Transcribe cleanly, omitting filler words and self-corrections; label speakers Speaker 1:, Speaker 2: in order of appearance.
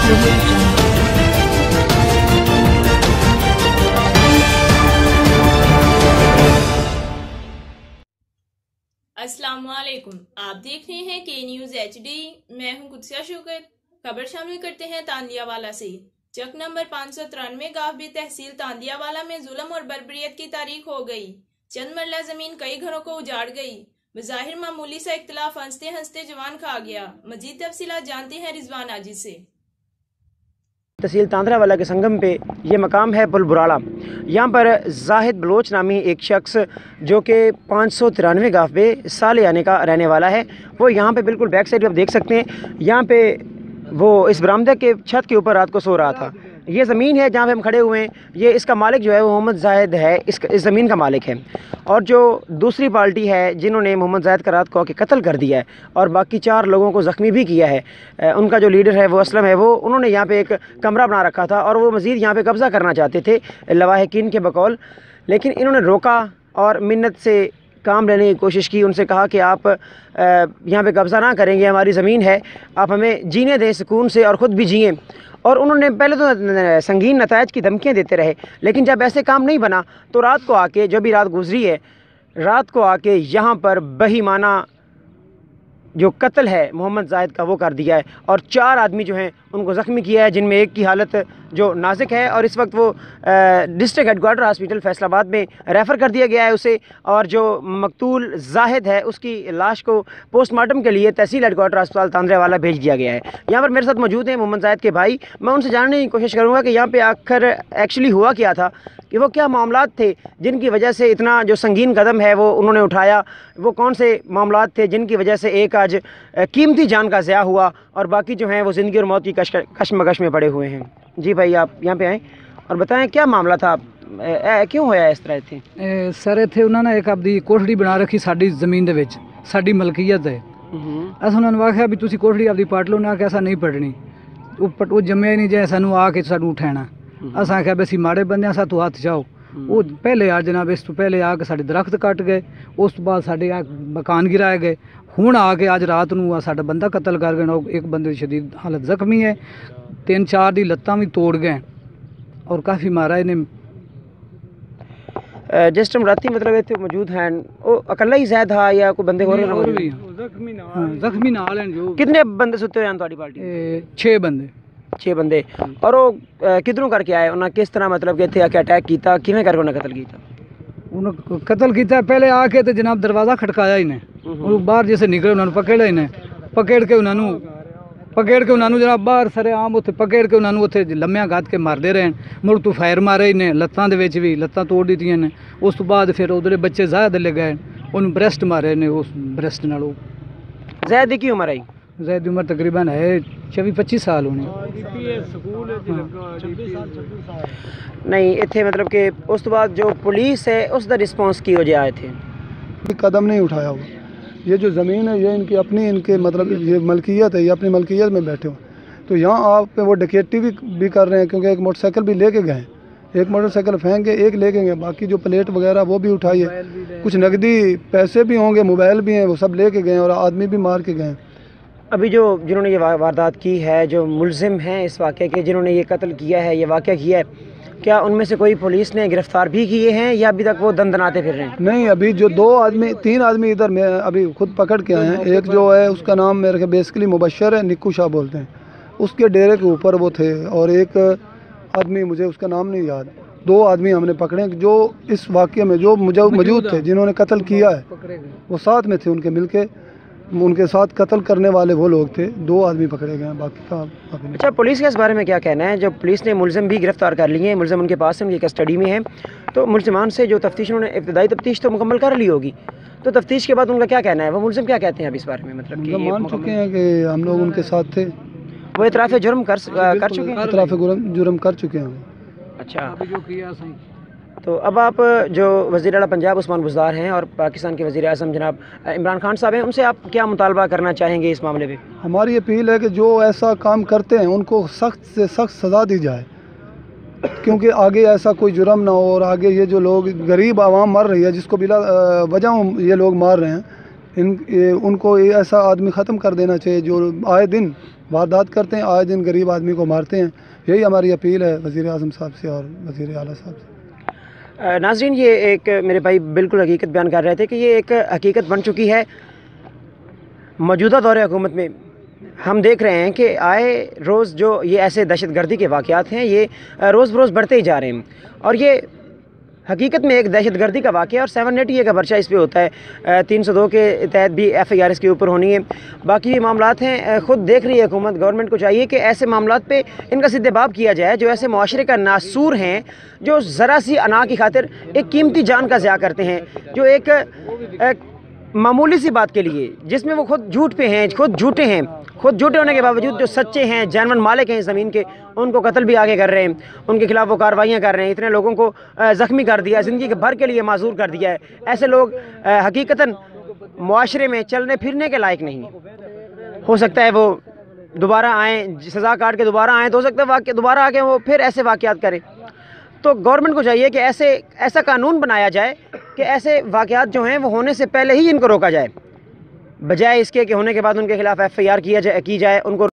Speaker 1: अस्सलाम वालेकुम, आप देख रहे हैं के न्यूज़ HD। मैं हूं कुदसिया शौकत। खबर शामिल करते हैं तांदियावाला से। चक नंबर 593 गावबी तहसील तांदियावाला में जुल्म और बर्बरियत की तारीख हो गई। चंद मरला जमीन कई घरों को उजाड़ गई। बज़ाहिर मामूली सा इख्तिलाफ हंसते हंसते जवान खा गया। मजीद तफसीलात जानते हैं रिजवान आजी से।
Speaker 2: तहसील तांदियावाला के संगम पे ये मकाम है पुल बुराड़ा। यहाँ पर जाहिद बलोच नामी एक शख्स जो कि 593 गाफ पे साले आने का रहने वाला है, वो यहाँ पे बिल्कुल बैक साइड आप देख सकते हैं। यहाँ पे वो इस बरामदा के छत के ऊपर रात को सो रहा था। ये ज़मीन है जहाँ पे हम खड़े हुए हैं, ये इसका मालिक जो है वो मोहम्मद जाहिद है, इस ज़मीन का मालिक है। और जो दूसरी पार्टी है जिन्होंने मोहम्मद जाहिद का रात को आके कत्ल कर दिया है और बाकी 4 लोगों को ज़ख्मी भी किया है, उनका जो लीडर है वो असलम है, वो उन्होंने यहाँ पे एक कमरा बना रखा था और वो मज़ीद यहाँ पे कब्ज़ा करना चाहते थे लवाहिकीन के बकौल। लेकिन इन्होंने रोका और मिन्नत से काम लेने की कोशिश की। उनसे कहा कि आप यहाँ पे कब्ज़ा ना करेंगे, हमारी ज़मीन है, आप हमें जीने दें सुकून से और ख़ुद भी जिएँ। और उन्होंने पहले तो संगीन नतायज की धमकियाँ देते रहे, लेकिन जब ऐसे काम नहीं बना तो रात को आके, जो भी रात गुजरी है, रात को आके यहाँ पर बहीमाना जो कत्ल है मोहम्मद जाहिद का वो कर दिया है और 4 आदमी जो हैं उनको ज़ख्मी किया है, जिनमें एक की हालत जो नाजुक है और इस वक्त वो डिस्ट्रिक्ट हेडक्वार्टर हॉस्पिटल फैसलाबाद में रेफ़र कर दिया गया है उसे। और जो मकतूल जाहिद है उसकी लाश को पोस्टमार्टम के लिए तहसील हेडक्वार्टर अस्पताल तांदियावाला भेज दिया गया है। यहाँ पर मेरे साथ मौजूद हैं मोहम्मद जाहिद के भाई। मैं उनसे जानने की कोशिश करूँगा कि यहाँ पर आखिर एक्चुअली हुआ क्या था, कि वो क्या मामलात थे जिनकी वजह से इतना जो संगीन कदम है वो उन्होंने उठाया, वो कौन से मामलात थे जिनकी वजह से एक आज कीमती जान का ज़िया हुआ और बाकी जो हैं वो ज़िंदगी और मौत की कशमकश में पड़े हुए हैं। जी भाई, आप यहाँ पे आएँ और बताएं क्या मामला था, क्यों होया इस तरह थे?
Speaker 3: सर इत्थे उन्होंने एक अपनी कोठड़ी बना रखी साडी ज़मीन दे विच, साडी मलकीयत है। अस उन्होंने आख्या भी तुसी कोठड़ी अपनी पट लो, ना कि असा नहीं पटनी, वो जम्मिया ही नहीं जे सानू आके सानू उठाना। असा आख्या भी असी माड़े बंदे सा तू हाथ जाओ। वो पहले आ जनाब, इस तो पहले आके साडे दरख्त कट गए, उस तो बाद साडे मकान गिराए गए। हुण आके अज रात नूं साडा बंदा कत्ल कर गए। एक बंदे शदीद हालत जख्मी है, 3-4 दी लत्तां भी तोड़ गए और काफ़ी मारा इन्हें।
Speaker 2: जिस टाइम राती मतलब इतने मौजूद हैं, वो अकेला ही ज़ायद था या कोई बंदे और भी?
Speaker 3: जख्मी नाल हैं। जो
Speaker 2: कितने बंदे सुते हुए हैं तुम्हारी पार्टी?
Speaker 3: 6 बंदे।
Speaker 2: 6 बंदे। और वो किधरों करके आए, उन्हें किस तरह मतलब कि इतने आके अटैक किया, किवें करके उन्हें कत्ल किया?
Speaker 3: उन्हें कत्ल किया पहले आके तो जनाब दरवाज़ा खटकाया इन्हें, और बाहर जैसे निकले उन्होंने पकड़ा इन्हें, पकड़ के उन्होंने जनाब बाहर सरे आम उत्थे पकड़ के उन्होंने उत्थे लम्मियां गाद के मारते रहे। मुड़ तू फायर मारे इन्हें लत्तां दे विच भी, लत्तां तोड़ दित्तियां ने। उस तो बाद फिर उधर बच्चे ज़ायद ले गए, उन्हें ब्रेस्ट मारे ने। उस ब्रेस्ट नाल
Speaker 2: ज़ायद की उम्र आई?
Speaker 3: ज़ायद उम्र तकरीबन है 24-25 साल होने।
Speaker 2: नहीं इतने मतलब कि उस तो बाद जो पुलिस है उसका रिस्पॉन्स की वजह आए थे?
Speaker 4: कदम नहीं उठाया हुआ। ये जो ज़मीन है ये इनकी अपनी, इनके मतलब ये मलकियत है, ये अपनी मलकियत में बैठे हो। तो यहाँ आप पे वो डकैती भी कर रहे हैं, क्योंकि एक मोटरसाइकिल भी लेके गए, एक मोटरसाइकिल फेंक के एक लेके गए, बाकी जो प्लेट वगैरह वो भी उठाइए, कुछ नकदी पैसे भी होंगे, मोबाइल भी हैं, वो सब लेके गए और आदमी भी मार के गए।
Speaker 2: अभी जो जिन्होंने ये वारदात की है, जो मुलजिम हैं इस वाक़े के, जिन्होंने ये कत्ल किया है, ये वाक़या किया है, क्या उनमें से कोई पुलिस ने गिरफ़्तार भी किए हैं या अभी तक वो दंदनाते फिर रहे हैं?
Speaker 4: नहीं, अभी जो 3 आदमी इधर में अभी खुद पकड़ के आए हैं। एक जो है उसका नाम मेरे के बेसिकली मुबशर है, निक्कू शाह बोलते हैं, उसके डेरे के ऊपर वो थे। और एक आदमी मुझे उसका नाम नहीं याद। 2 आदमी हमने पकड़े जो इस वाक़े में जो मौजूद थे, जिन्होंने कत्ल किया है, वो साथ में थे, उनके मिलके उनके साथ कत्ल करने वाले वो लोग थे। 2 आदमी पकड़े गए हैं, बाकी का नहीं।
Speaker 2: अच्छा, पुलिस के इस बारे में क्या कहना है? जब पुलिस ने मुलजिम भी गिरफ्तार कर लिए हैं, मुलजिम उनके पास है, उनकी कस्टडी में है, तो मुलजिमान से जो तफ्तीश उन्होंने इब्तदाई तफ्तीश तो मुकम्मल कर ली होगी, तो तफ्तीश के बाद उनका क्या कहना है? वो मुलजिम क्या कहते हैं अब इस बारे में? मतलब कि
Speaker 4: मान चुके हैं कि हम लोग उनके साथ थे,
Speaker 2: वो इतराफ़ जुर्म कर चुके हैं,
Speaker 4: इतराफ़ जुर्म कर चुके हैं।
Speaker 2: अच्छा, तो अब आप जो वज़ीर आला पंजाब उस्मान बुज़दार हैं और पाकिस्तान के वज़ीर आज़म जनाब इमरान खान साहब हैं, उनसे आप क्या मुतालबा करना चाहेंगे इस मामले में?
Speaker 4: हमारी अपील है कि जो ऐसा काम करते हैं उनको सख्त से सख्त सज़ा दी जाए, क्योंकि आगे ऐसा कोई जुर्म ना हो और आगे ये जो लोग गरीब आवाम मर रही है, जिसको बिला वजह ये लोग मार रहे हैं, उनको ऐसा आदमी ख़त्म कर देना चाहिए जो आए दिन वारदात करते हैं, आए दिन गरीब आदमी को मारते हैं। यही हमारी अपील है वज़ीर आज़म साहब से और वज़ीर आला साहब से।
Speaker 2: नाज़रीन, ये एक मेरे भाई बिल्कुल हकीकत बयान कर रहे थे कि ये एक हकीकत बन चुकी है। मौजूदा दौर हुकूमत में हम देख रहे हैं कि आए रोज़ जो ये ऐसे दहशतगर्दी के वाक़यात हैं ये रोज़ बरोज़ बढ़ते ही जा रहे हैं, और ये हकीकत में एक दहशतगर्दी का वाक़या और 780 का पर्चा इस पे होता है। 302 के तहत भी FIR इसके ऊपर होनी है। बाकी ये मामलात हैं, ख़ुद देख रही है हुकूमत, गवर्नमेंट को चाहिए कि ऐसे मामलात पे इनका सिद्देबाब किया जाए जो ऐसे मुआशरे का नासूर हैं, जो ज़रा सी अना की खातिर एक कीमती जान का ज़िया करते हैं, जो एक मामूली सी बात के लिए जिसमें वो खुद झूठ पे हैं, खुद झूठे हैं, खुद झूठे होने के बावजूद जो सच्चे हैं, जानवन मालिक हैं इस ज़मीन के, उनको कत्ल भी आगे कर रहे हैं, उनके खिलाफ वो कार्रवाइयाँ कर रहे हैं, इतने लोगों को ज़ख्मी कर दिया, ज़िंदगी के भर के लिए माजूर कर दिया है। ऐसे लोग हकीकतन मुआशरे में चलने फिरने के लायक नहीं है। हो सकता है वो दोबारा आएँ, सज़ा काट के दोबारा आएँ, तो हो सकता है दोबारा आके वो फिर ऐसे वाक़यात करें। तो गवर्नमेंट को चाहिए कि ऐसा कानून बनाया जाए कि ऐसे वाक़यात जो हैं वो होने से पहले ही इनको रोका जाए, बजाय इसके कि होने के बाद उनके खिलाफ FIR की जाए, उनको